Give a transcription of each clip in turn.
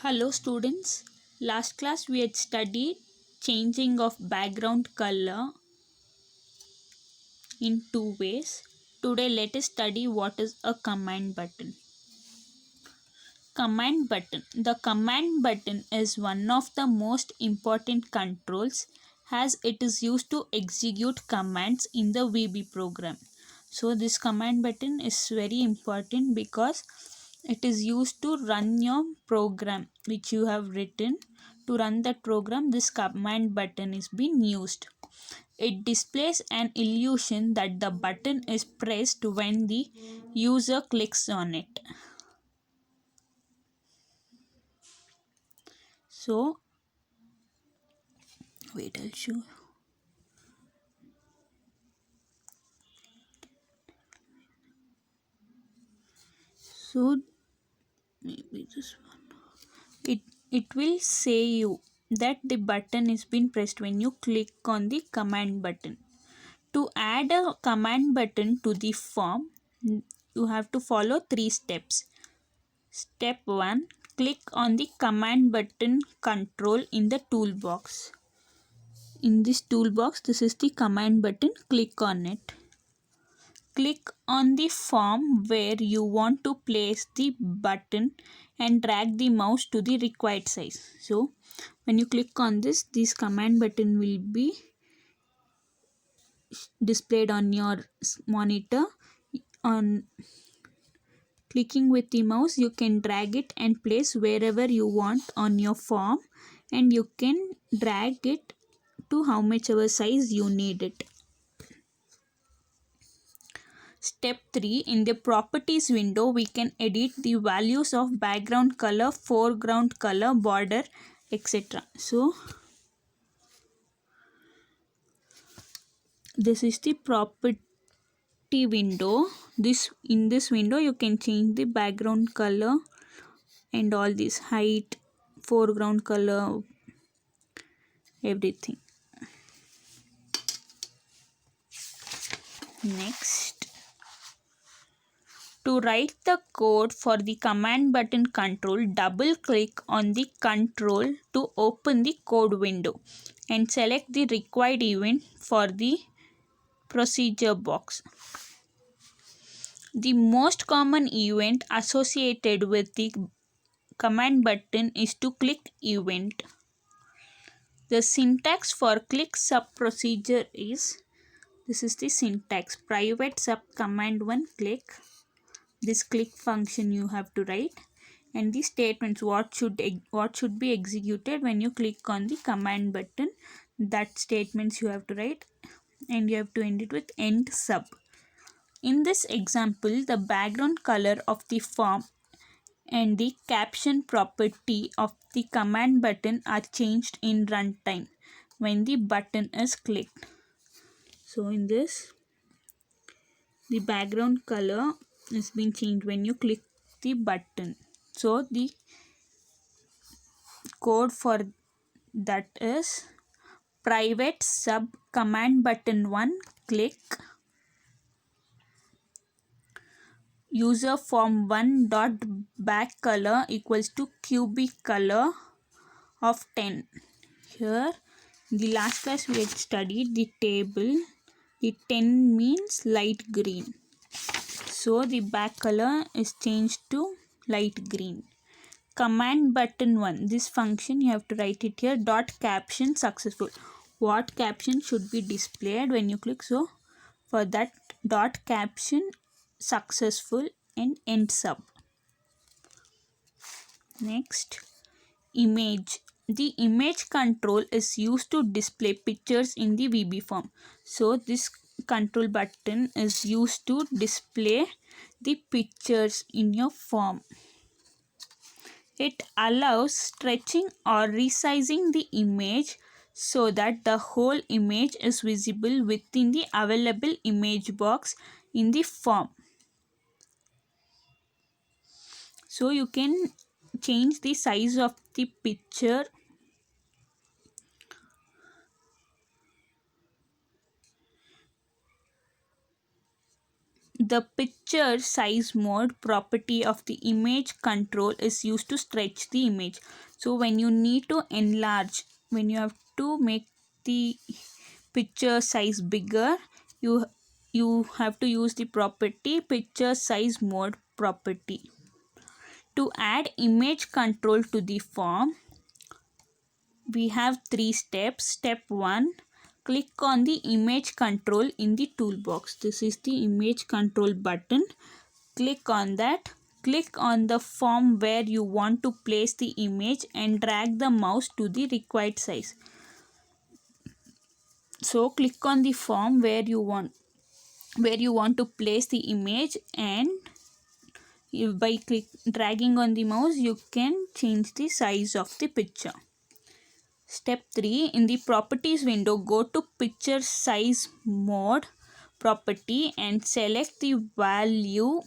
Hello students, last class we had studied changing of background color in two ways. Today let us study what is a command button. Command button. The command button is one of the most important controls as it is used to execute commands in the VB program. So this command button is very important because it is used to run your program which you have written. To run that program, this command button is being used. It displays an illusion that the button is pressed when the user clicks on it. So wait, I'll show. So maybe this one. It will say you that the button is being pressed when you click on the command button. To add a command button to the form, you have to follow 3 steps. Step 1. Click on the command button control in the toolbox. In this toolbox, this is the command button. Click on it. Click on the form where you want to place the button and drag the mouse to the required size. So, when you click on this command button will be displayed on your monitor. On clicking with the mouse, you can drag it and place wherever you want on your form, and you can drag it to how much ever size you need it. Step 3. In the properties window, we can edit the values of background color, foreground color, border, etc. So, this is the property window. In this window, you can change the background color and all this height, foreground color, everything. Next, to write the code for the command button control, double click on the control to open the code window and select the required event for the procedure box. The most common event associated with the command button is to click event. The syntax for click sub procedure is, this is the syntax: private sub command 1 click. This click function you have to write, and the statements what should be executed when you click on the command button, that statements you have to write, and you have to end it with end sub. In this example, the background color of the form and the caption property of the command button are changed in runtime when the button is clicked. So in this, the background color is being changed when you click the button. So the code for that is private sub command button 1 click user form 1 dot back color equals to cubic color of 10. Here in the last class we had studied the table. The 10 means light green. So the back color is changed to light green. Command button 1, this function you have to write it here, dot caption successful. What caption should be displayed when you click? So for that, dot caption successful and end sub. Next, image. The image control is used to display pictures in the VB form. So this control button is used to display the pictures in your form. It allows stretching or resizing the image so that the whole image is visible within the available image box in the form. So you can change the size of the picture. The picture size mode property of the image control is used to stretch the image. So when you need to enlarge, when you have to make the picture size bigger, you have to use the property picture size mode property. To add image control to the form, we have 3 steps. Step 1, click on the image control in the toolbox. This is the image control button. Click on that. Click on the form where you want to place the image and drag the mouse to the required size. So click on the form where you want to place the image, and by dragging on the mouse you can change the size of the picture. Step 3, in the properties window, go to picture size mode property and select the value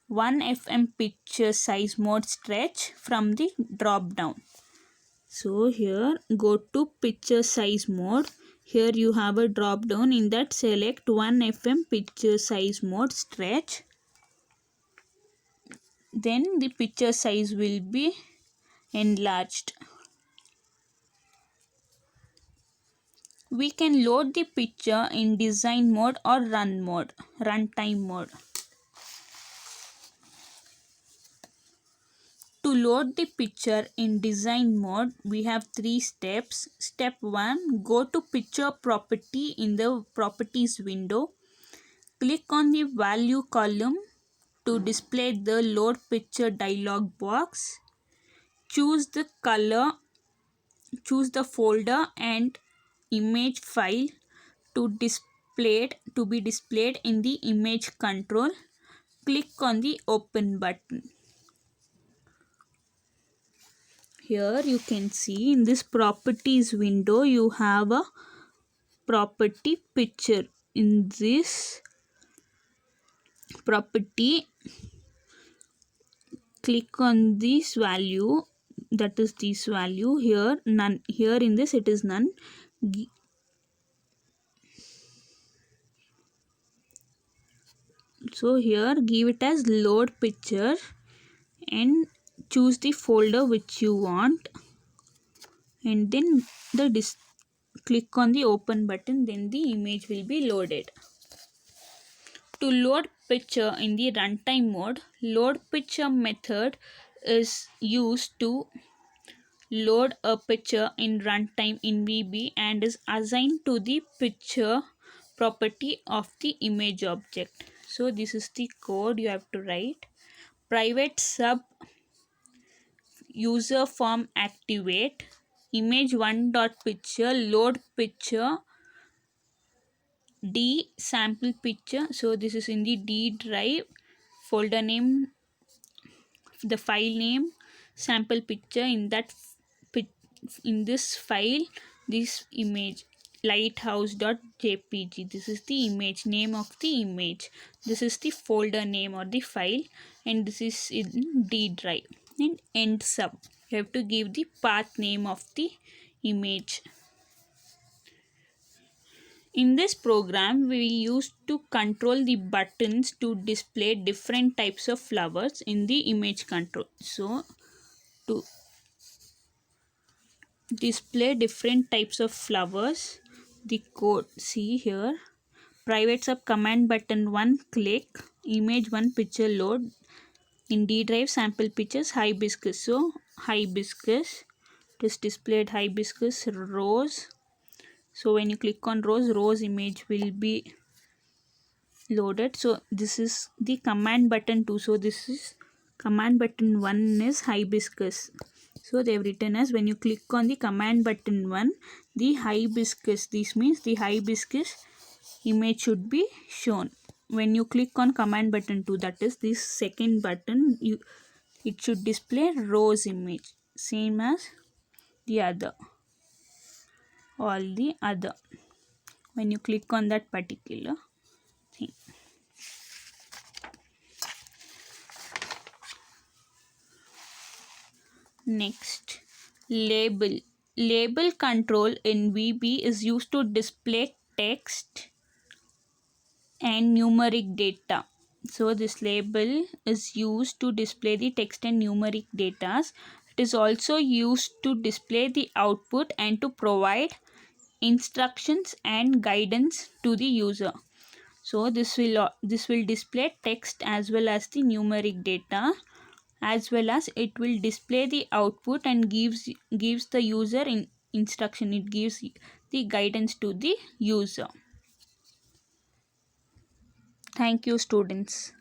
1 FM picture size mode stretch from the drop down. So here go to picture size mode. Here you have a drop down. In that select 1 FM picture size mode stretch. Then the picture size will be enlarged. We can load the picture in design mode or runtime mode. To load the picture in design mode, we have 3 steps. Step 1, go to picture property in the properties window. Click on the value column to display the load picture dialog box. Choose the color, choose the folder and image file to be displayed in the image control. Click on the open button. Here you can see in this properties window you have a property picture. In this property, click on this value, that is this value. Here none, here in this it is none. So here give it as load picture and choose the folder which you want, and then click on the open button, then the image will be loaded. To load picture in the runtime mode, load picture method is used to load a picture in runtime in VB and is assigned to the picture property of the image object. So this is the code you have to write. Private sub user form activate image1.picture load picture D sample picture. So this is in the D drive, folder name, the file name, sample picture. In that in this file, this image lighthouse.jpg, this is the image name of the image, this is the folder name or the file, and this is in D drive. And end sub, you have to give the path name of the image. In this program, we used to control the buttons to display different types of flowers in the image control. So, to display different types of flowers, the code, see here, private sub command button 1 click, image 1 picture load, in D drive sample pictures hibiscus. So, hibiscus, it is displayed hibiscus rose. So when you click on rose image will be loaded. So this is the command button 2. So this is command button 1 is hibiscus. So they have written as when you click on the command button 1, the hibiscus, this means the hibiscus image should be shown. When you click on command button 2, that is this second button, it should display rose image, same as the other, all the other, when you click on that particular thing. Next, label. Label control in VB is used to display text and numeric data. So this label is used to display the text and numeric data. It is also used to display the output and to provide instructions and guidance to the user. So this will display text as well as the numeric data, as well as it will display the output and gives the user instruction. It gives the guidance to the user. Thank you, students.